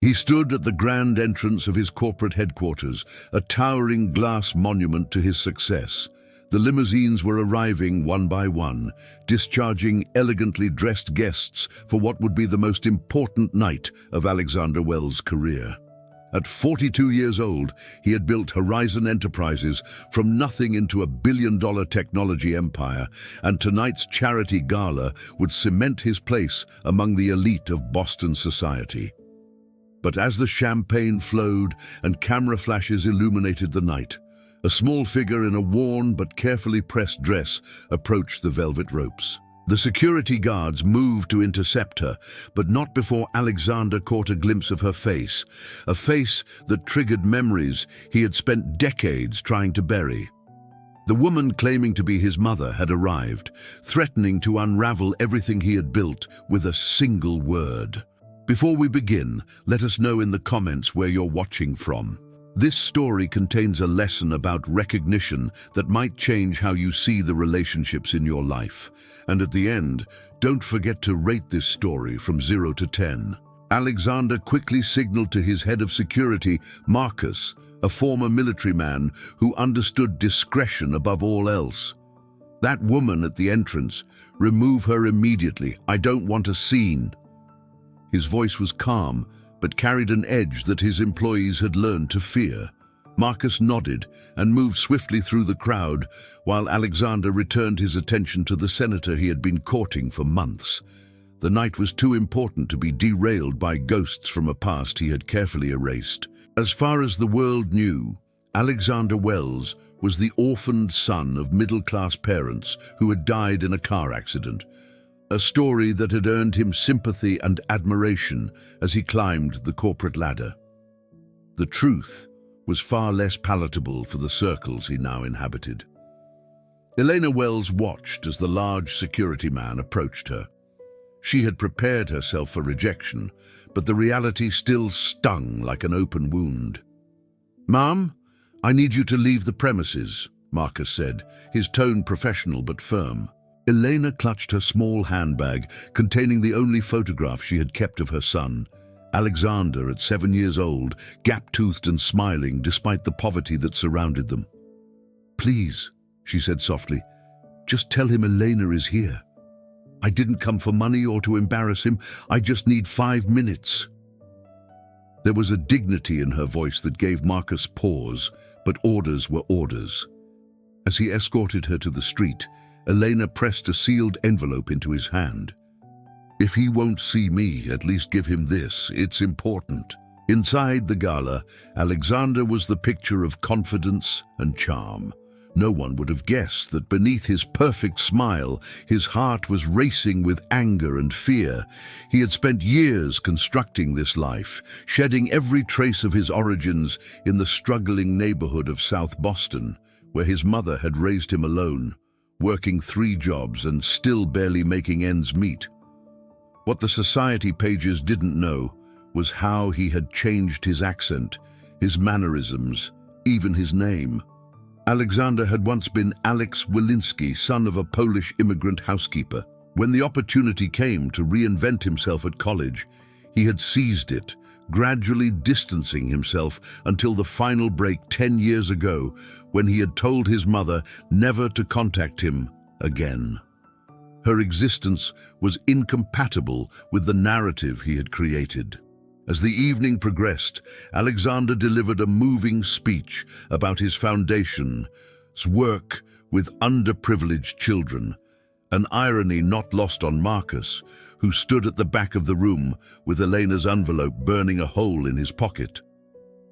He stood at the grand entrance of his corporate headquarters, a towering glass monument to his success. The limousines were arriving one by one, discharging elegantly dressed guests for what would be the most important night of Alexander Wells' career. At 42 years old, he had built Horizon Enterprises from nothing into a billion-dollar technology empire, and tonight's charity gala would cement his place among the elite of Boston society. But as the champagne flowed and camera flashes illuminated the night, a small figure in a worn but carefully pressed dress approached the velvet ropes. The security guards moved to intercept her, but not before Alexander caught a glimpse of her face, a face that triggered memories he had spent decades trying to bury. The woman claiming to be his mother had arrived, threatening to unravel everything he had built with a single word. Before we begin, let us know in the comments where you're watching from. This story contains a lesson about recognition that might change how you see the relationships in your life. And at the end, don't forget to rate this story from 0 to 10. Alexander quickly signaled to his head of security, Marcus, a former military man who understood discretion above all else. That woman at the entrance, remove her immediately. I don't want a scene. His voice was calm, but carried an edge that his employees had learned to fear. Marcus nodded and moved swiftly through the crowd, while Alexander returned his attention to the senator he had been courting for months. The night was too important to be derailed by ghosts from a past he had carefully erased. As far as the world knew, Alexander Wells was the orphaned son of middle-class parents who had died in a car accident. A story that had earned him sympathy and admiration as he climbed the corporate ladder. The truth was far less palatable for the circles he now inhabited. Elena Wells watched as the large security man approached her. She had prepared herself for rejection, but the reality still stung like an open wound. "Ma'am, I need you to leave the premises," Marcus said, his tone professional but firm. Elena clutched her small handbag containing the only photograph she had kept of her son, Alexander at 7 years old, gap-toothed and smiling despite the poverty that surrounded them. "Please," she said softly, "just tell him Elena is here. I didn't come for money or to embarrass him. I just need 5 minutes." There was a dignity in her voice that gave Marcus pause, but orders were orders. As he escorted her to the street, Elena pressed a sealed envelope into his hand. "If he won't see me, at least give him this. It's important." Inside the gala, Alexander was the picture of confidence and charm. No one would have guessed that beneath his perfect smile, his heart was racing with anger and fear. He had spent years constructing this life, shedding every trace of his origins in the struggling neighborhood of South Boston, where his mother had raised him alone, working 3 jobs and still barely making ends meet. What the society pages didn't know was how he had changed his accent, his mannerisms, even his name. Alexander had once been Alex Wilinski, son of a Polish immigrant housekeeper. When the opportunity came to reinvent himself at college, he had seized it, gradually distancing himself until the final break 10 years ago, when he had told his mother never to contact him again. Her existence was incompatible with the narrative he had created. As the evening progressed, Alexander delivered a moving speech about his foundation's work with underprivileged children, an irony not lost on Marcus, who stood at the back of the room with Elena's envelope burning a hole in his pocket.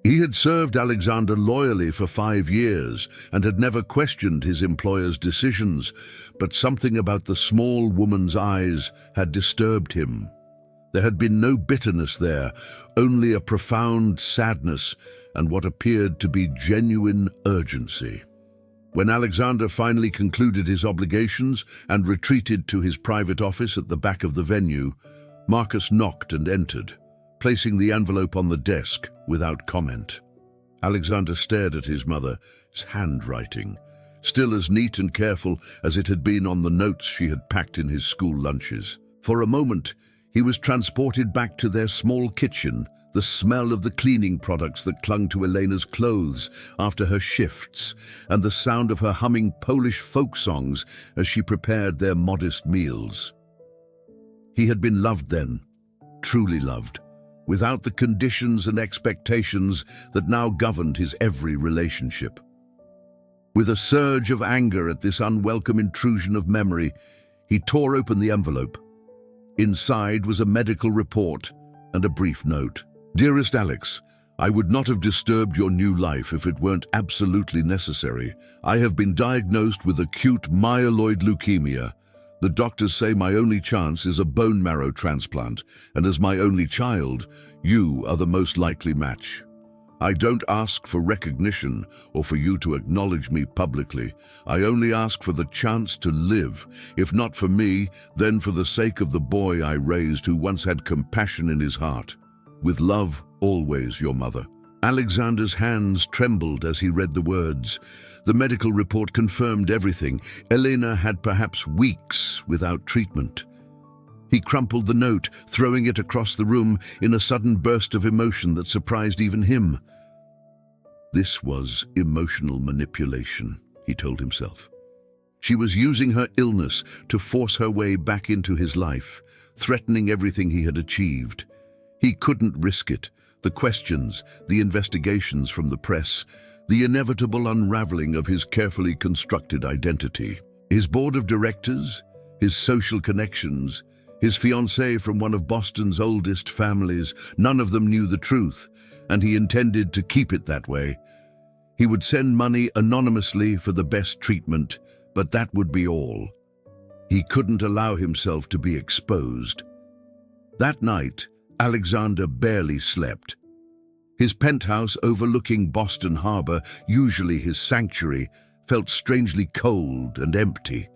He had served Alexander loyally for 5 years and had never questioned his employer's decisions, but something about the small woman's eyes had disturbed him. There had been no bitterness there, only a profound sadness and what appeared to be genuine urgency. When Alexander finally concluded his obligations and retreated to his private office at the back of the venue, Marcus knocked and entered, placing the envelope on the desk without comment. Alexander stared at his mother's handwriting, still as neat and careful as it had been on the notes she had packed in his school lunches. For a moment, he was transported back to their small kitchen, the smell of the cleaning products that clung to Elena's clothes after her shifts, and the sound of her humming Polish folk songs as she prepared their modest meals. He had been loved then, truly loved, without the conditions and expectations that now governed his every relationship. With a surge of anger at this unwelcome intrusion of memory, he tore open the envelope. Inside was a medical report and a brief note. "Dearest Alex, I would not have disturbed your new life if it weren't absolutely necessary. I have been diagnosed with acute myeloid leukemia. The doctors say my only chance is a bone marrow transplant, and as my only child, you are the most likely match. I don't ask for recognition or for you to acknowledge me publicly. I only ask for the chance to live, if not for me, then for the sake of the boy I raised who once had compassion in his heart. With love, always your mother." Alexander's hands trembled as he read the words. The medical report confirmed everything. Elena had perhaps weeks without treatment. He crumpled the note, throwing it across the room in a sudden burst of emotion that surprised even him. This was emotional manipulation, he told himself. She was using her illness to force her way back into his life, threatening everything he had achieved. He couldn't risk it. The questions, the investigations from the press, the inevitable unraveling of his carefully constructed identity. His board of directors, his social connections, his fiancée from one of Boston's oldest families, none of them knew the truth, and he intended to keep it that way. He would send money anonymously for the best treatment, but that would be all. He couldn't allow himself to be exposed. That night, Alexander barely slept. His penthouse overlooking Boston Harbor, usually his sanctuary, felt strangely cold and empty.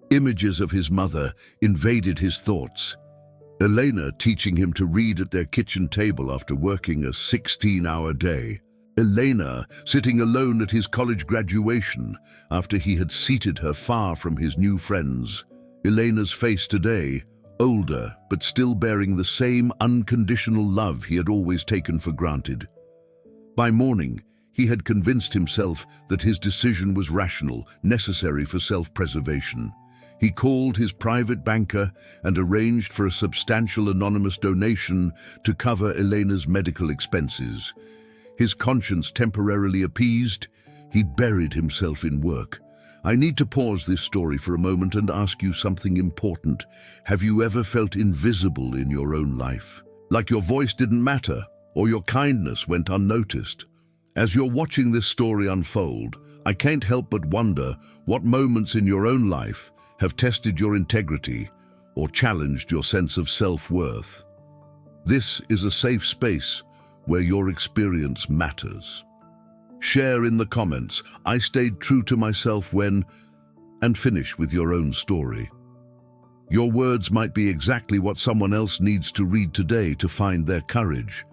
Images of his mother invaded his thoughts. Elena teaching him to read at their kitchen table after working a 16-hour day. Elena sitting alone at his college graduation after he had seated her far from his new friends. Elena's face today, older but still bearing the same unconditional love he had always taken for granted. By morning, he had convinced himself that his decision was rational, necessary for self-preservation. He called his private banker and arranged for a substantial anonymous donation to cover Elena's medical expenses. His conscience temporarily appeased, he buried himself in work. I need to pause this story for a moment and ask you something important. Have you ever felt invisible in your own life? Like your voice didn't matter, or your kindness went unnoticed? As you're watching this story unfold, I can't help but wonder what moments in your own life have tested your integrity or challenged your sense of self-worth. This is a safe space where your experience matters. Share in the comments, I stayed true to myself when, and finish with your own story. Your words might be exactly what someone else needs to read today to find their courage.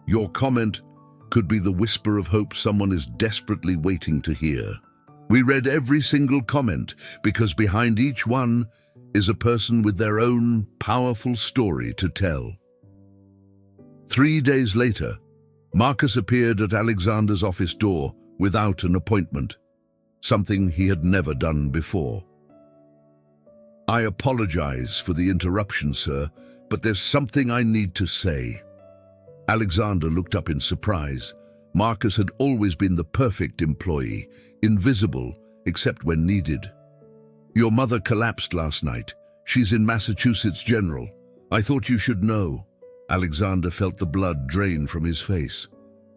Your comment could be the whisper of hope someone is desperately waiting to hear. We read every single comment because behind each one is a person with their own powerful story to tell. 3 days later, Marcus appeared at Alexander's office door without an appointment, something he had never done before. I apologize for the interruption, sir, but there's something I need to say. Alexander looked up in surprise. Marcus had always been the perfect employee, invisible except when needed. Your mother collapsed last night. She's in Massachusetts General. I thought you should know. Alexander felt the blood drain from his face.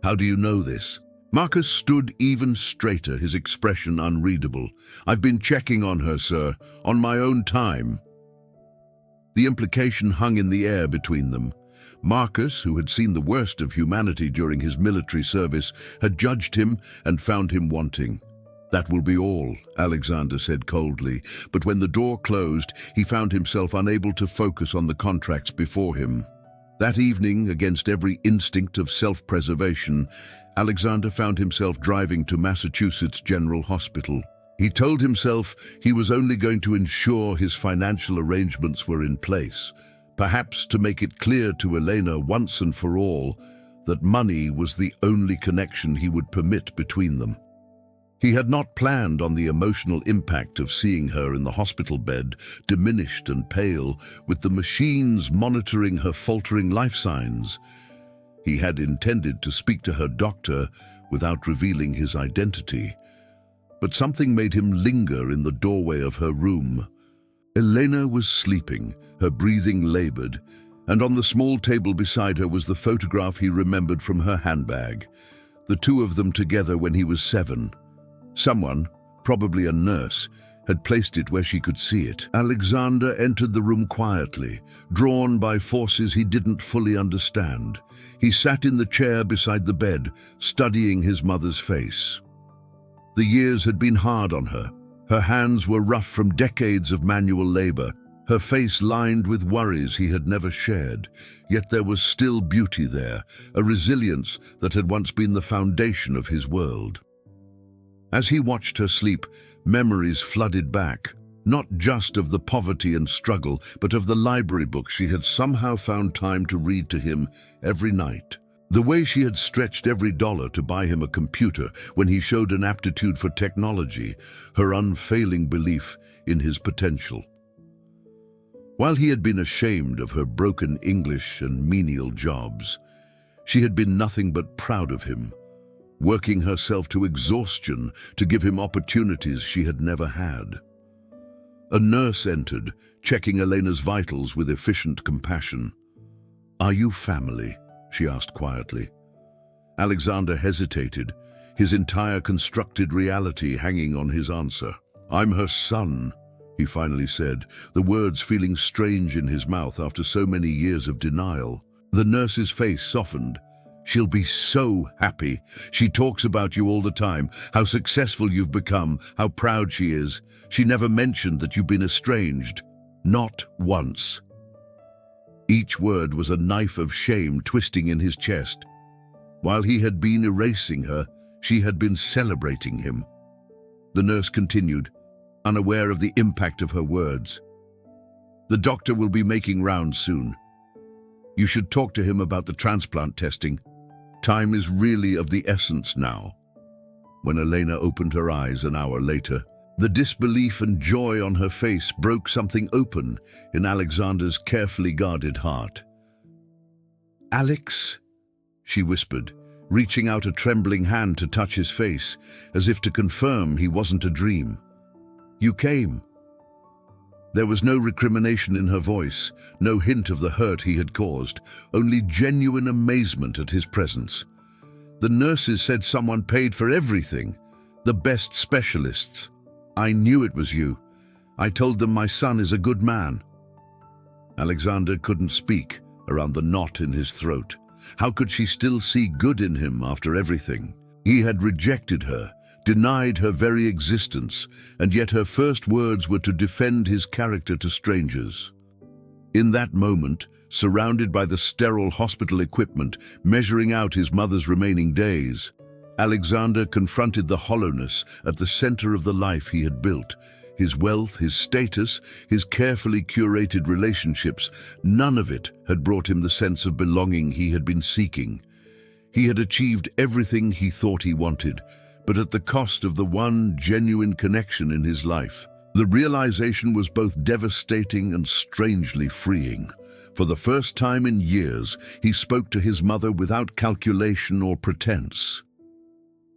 How do you know this? Marcus stood even straighter, his expression unreadable. I've been checking on her, sir, on my own time. The implication hung in the air between them. Marcus, who had seen the worst of humanity during his military service, had judged him and found him wanting. That will be all, Alexander said coldly, but when the door closed, he found himself unable to focus on the contracts before him. That evening, against every instinct of self-preservation, Alexander found himself driving to Massachusetts General Hospital. He told himself he was only going to ensure his financial arrangements were in place, perhaps to make it clear to Elena once and for all that money was the only connection he would permit between them. He had not planned on the emotional impact of seeing her in the hospital bed, diminished and pale, with the machines monitoring her faltering life signs. He had intended to speak to her doctor without revealing his identity, but something made him linger in the doorway of her room. Elena was sleeping, her breathing labored, and on the small table beside her was the photograph he remembered from her handbag, the two of them together when he was 7. Someone, probably a nurse, had placed it where she could see it. Alexander entered the room quietly, drawn by forces he didn't fully understand. He sat in the chair beside the bed, studying his mother's face. The years had been hard on her. Her hands were rough from decades of manual labor, her face lined with worries he had never shared. Yet there was still beauty there, a resilience that had once been the foundation of his world. As he watched her sleep, memories flooded back, not just of the poverty and struggle, but of the library books she had somehow found time to read to him every night. The way she had stretched every dollar to buy him a computer when he showed an aptitude for technology, her unfailing belief in his potential. While he had been ashamed of her broken English and menial jobs, she had been nothing but proud of him, working herself to exhaustion to give him opportunities she had never had. A nurse entered, checking Elena's vitals with efficient compassion. "Are you family?" she asked quietly. Alexander hesitated, his entire constructed reality hanging on his answer. "I'm her son," he finally said, the words feeling strange in his mouth after so many years of denial. The nurse's face softened. "She'll be so happy. She talks about you all the time, how successful you've become, how proud she is. She never mentioned that you've been estranged. Not once." Each word was a knife of shame twisting in his chest. While he had been erasing her, she had been celebrating him. The nurse continued, unaware of the impact of her words. "The doctor will be making rounds soon. You should talk to him about the transplant testing. Time is really of the essence now." When Elena opened her eyes an hour later, the disbelief and joy on her face broke something open in Alexander's carefully guarded heart. "Alex," she whispered, reaching out a trembling hand to touch his face, as if to confirm he wasn't a dream. "You came." There was no recrimination in her voice, no hint of the hurt he had caused, only genuine amazement at his presence. "The nurses said someone paid for everything, the best specialists. I knew it was you. I told them my son is a good man." Alexander couldn't speak around the knot in his throat. How could she still see good in him after everything? He had rejected her, denied her very existence, and yet her first words were to defend his character to strangers. In that moment, surrounded by the sterile hospital equipment, measuring out his mother's remaining days, Alexander confronted the hollowness at the center of the life he had built. His wealth, his status, his carefully curated relationships, none of it had brought him the sense of belonging he had been seeking. He had achieved everything he thought he wanted, but at the cost of the one genuine connection in his life. The realization was both devastating and strangely freeing. For the first time in years, he spoke to his mother without calculation or pretense.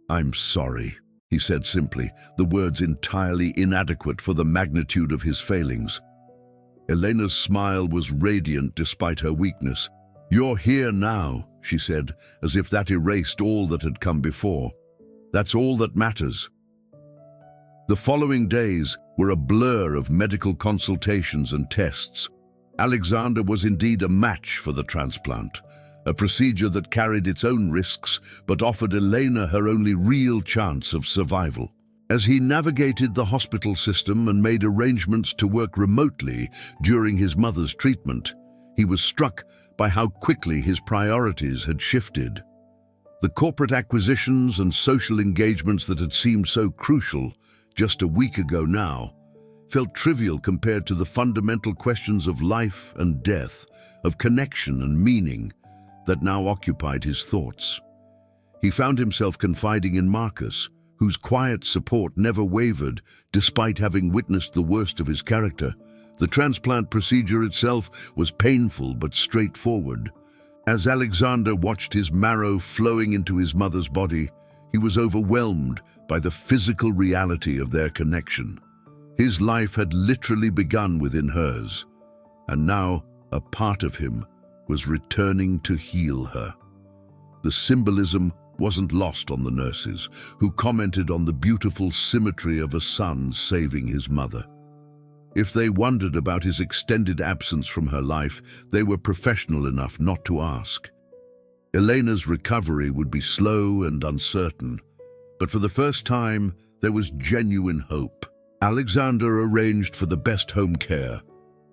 "I'm sorry," he said simply, the words entirely inadequate for the magnitude of his failings. Elena's smile was radiant despite her weakness. "You're here now," she said, as if that erased all that had come before. "That's all that matters." The following days were a blur of medical consultations and tests. Alexander was indeed a match for the transplant, a procedure that carried its own risks but offered Elena her only real chance of survival. As he navigated the hospital system and made arrangements to work remotely during his mother's treatment, he was struck by how quickly his priorities had shifted. The corporate acquisitions and social engagements that had seemed so crucial just a week ago now felt trivial compared to the fundamental questions of life and death, of connection and meaning that now occupied his thoughts. He found himself confiding in Marcus, whose quiet support never wavered despite having witnessed the worst of his character. The transplant procedure itself was painful but straightforward. As Alexander watched his marrow flowing into his mother's body, he was overwhelmed by the physical reality of their connection. His life had literally begun within hers, and now a part of him was returning to heal her. The symbolism wasn't lost on the nurses, who commented on the beautiful symmetry of a son saving his mother. If they wondered about his extended absence from her life, they were professional enough not to ask. Elena's recovery would be slow and uncertain, but for the first time, there was genuine hope. Alexander arranged for the best home care,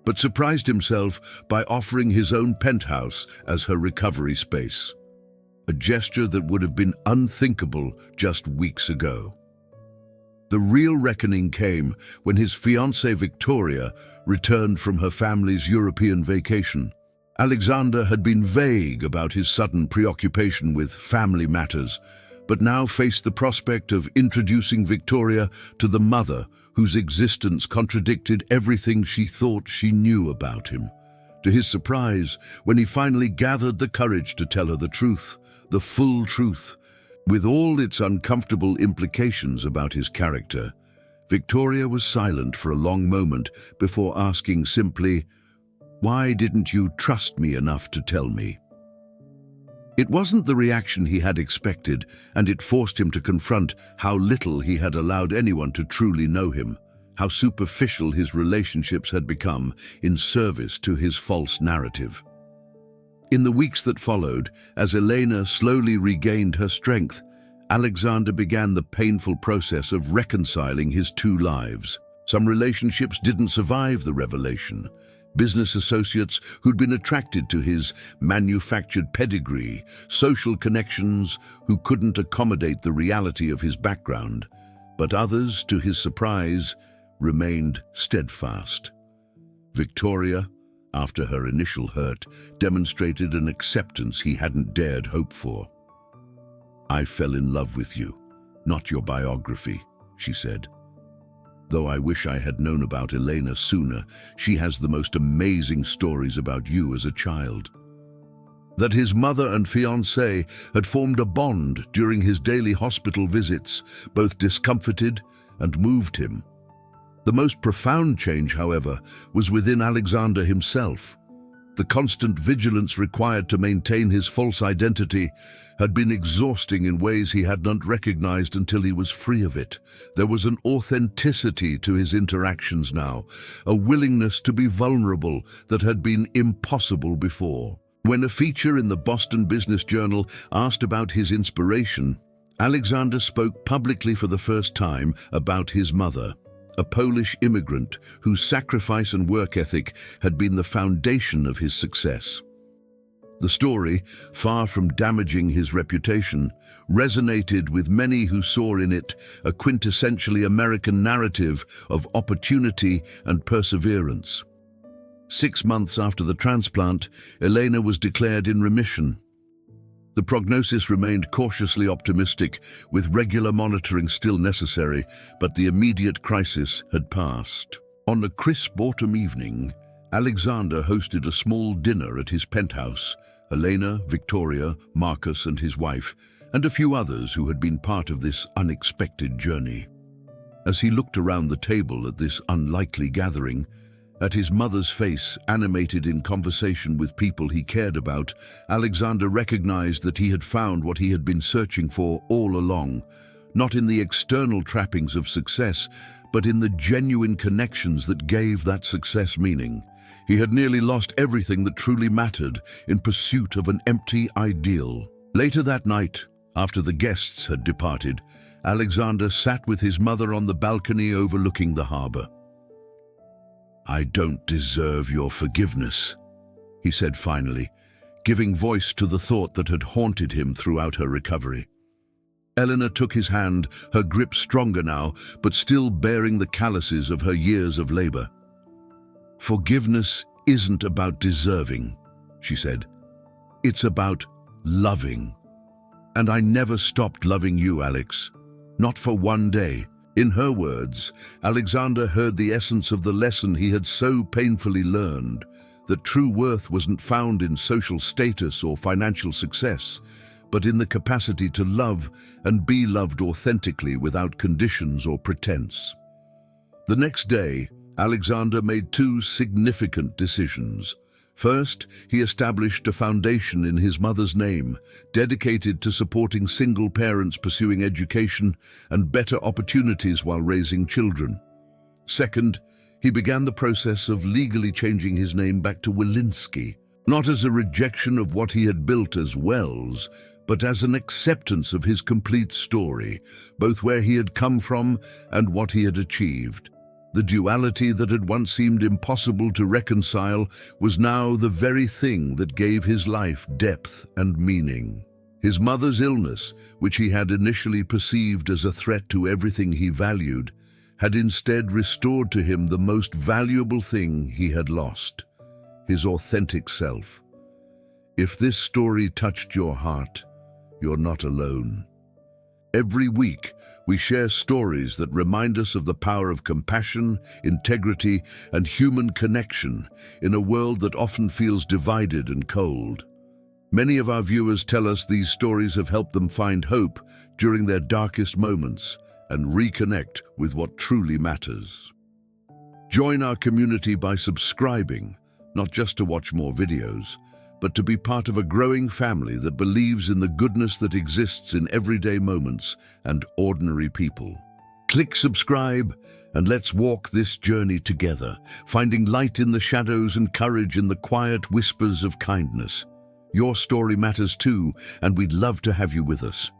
but surprised himself by offering his own penthouse as her recovery space, a gesture that would have been unthinkable just weeks ago. The real reckoning came when his fiancée Victoria returned from her family's European vacation. Alexander had been vague about his sudden preoccupation with family matters, but now faced the prospect of introducing Victoria to the mother whose existence contradicted everything she thought she knew about him. To his surprise, when he finally gathered the courage to tell her the truth, the full truth, with all its uncomfortable implications about his character, Victoria was silent for a long moment before asking simply, "Why didn't you trust me enough to tell me?" It wasn't the reaction he had expected, and it forced him to confront how little he had allowed anyone to truly know him, how superficial his relationships had become in service to his false narrative. In the weeks that followed, as Elena slowly regained her strength, Alexander began the painful process of reconciling his two lives. Some relationships didn't survive the revelation. Business associates who'd been attracted to his manufactured pedigree, social connections who couldn't accommodate the reality of his background, but others, to his surprise, remained steadfast. Victoria, after her initial hurt, demonstrated an acceptance he hadn't dared hope for. "I fell in love with you, not your biography," she said. "Though I wish I had known about Elena sooner, she has the most amazing stories about you as a child." That his mother and fiancée had formed a bond during his daily hospital visits both discomforted and moved him. The most profound change, however, was within Alexander himself. The constant vigilance required to maintain his false identity had been exhausting in ways he had not recognized until he was free of it. There was an authenticity to his interactions now, a willingness to be vulnerable that had been impossible before. When a feature in the Boston Business Journal asked about his inspiration, Alexander spoke publicly for the first time about his mother, a Polish immigrant whose sacrifice and work ethic had been the foundation of his success. The story, far from damaging his reputation, resonated with many who saw in it a quintessentially American narrative of opportunity and perseverance. 6 months after the transplant, Elena was declared in remission. The prognosis remained cautiously optimistic, with regular monitoring still necessary, but the immediate crisis had passed. On a crisp autumn evening, Alexander hosted a small dinner at his penthouse. Elena, Victoria, Marcus and his wife, and a few others who had been part of this unexpected journey. As he looked around the table at this unlikely gathering, at his mother's face animated in conversation with people he cared about, Alexander recognized that he had found what he had been searching for all along, not in the external trappings of success, but in the genuine connections that gave that success meaning. He had nearly lost everything that truly mattered in pursuit of an empty ideal. Later that night, after the guests had departed, Alexander sat with his mother on the balcony overlooking the harbor. "I don't deserve your forgiveness," he said finally, giving voice to the thought that had haunted him throughout her recovery. Eleanor took his hand, her grip stronger now, but still bearing the calluses of her years of labor. "Forgiveness isn't about deserving," she said. "It's about loving. And I never stopped loving you, Alex. Not for one day." In her words, Alexander heard the essence of the lesson he had so painfully learned, that true worth wasn't found in social status or financial success, but in the capacity to love and be loved authentically without conditions or pretense. The next day, Alexander made two significant decisions. First, he established a foundation in his mother's name, dedicated to supporting single parents pursuing education and better opportunities while raising children. Second, he began the process of legally changing his name back to Wilinski, not as a rejection of what he had built as Wells, but as an acceptance of his complete story, both where he had come from and what he had achieved. The duality that had once seemed impossible to reconcile was now the very thing that gave his life depth and meaning. His mother's illness, which he had initially perceived as a threat to everything he valued, had instead restored to him the most valuable thing he had lost: his authentic self. If this story touched your heart, you're not alone. Every week, we share stories that remind us of the power of compassion, integrity, and human connection in a world that often feels divided and cold. Many of our viewers tell us these stories have helped them find hope during their darkest moments and reconnect with what truly matters. Join our community by subscribing, not just to watch more videos, but to be part of a growing family that believes in the goodness that exists in everyday moments and ordinary people. Click subscribe and let's walk this journey together, finding light in the shadows and courage in the quiet whispers of kindness. Your story matters too, and we'd love to have you with us.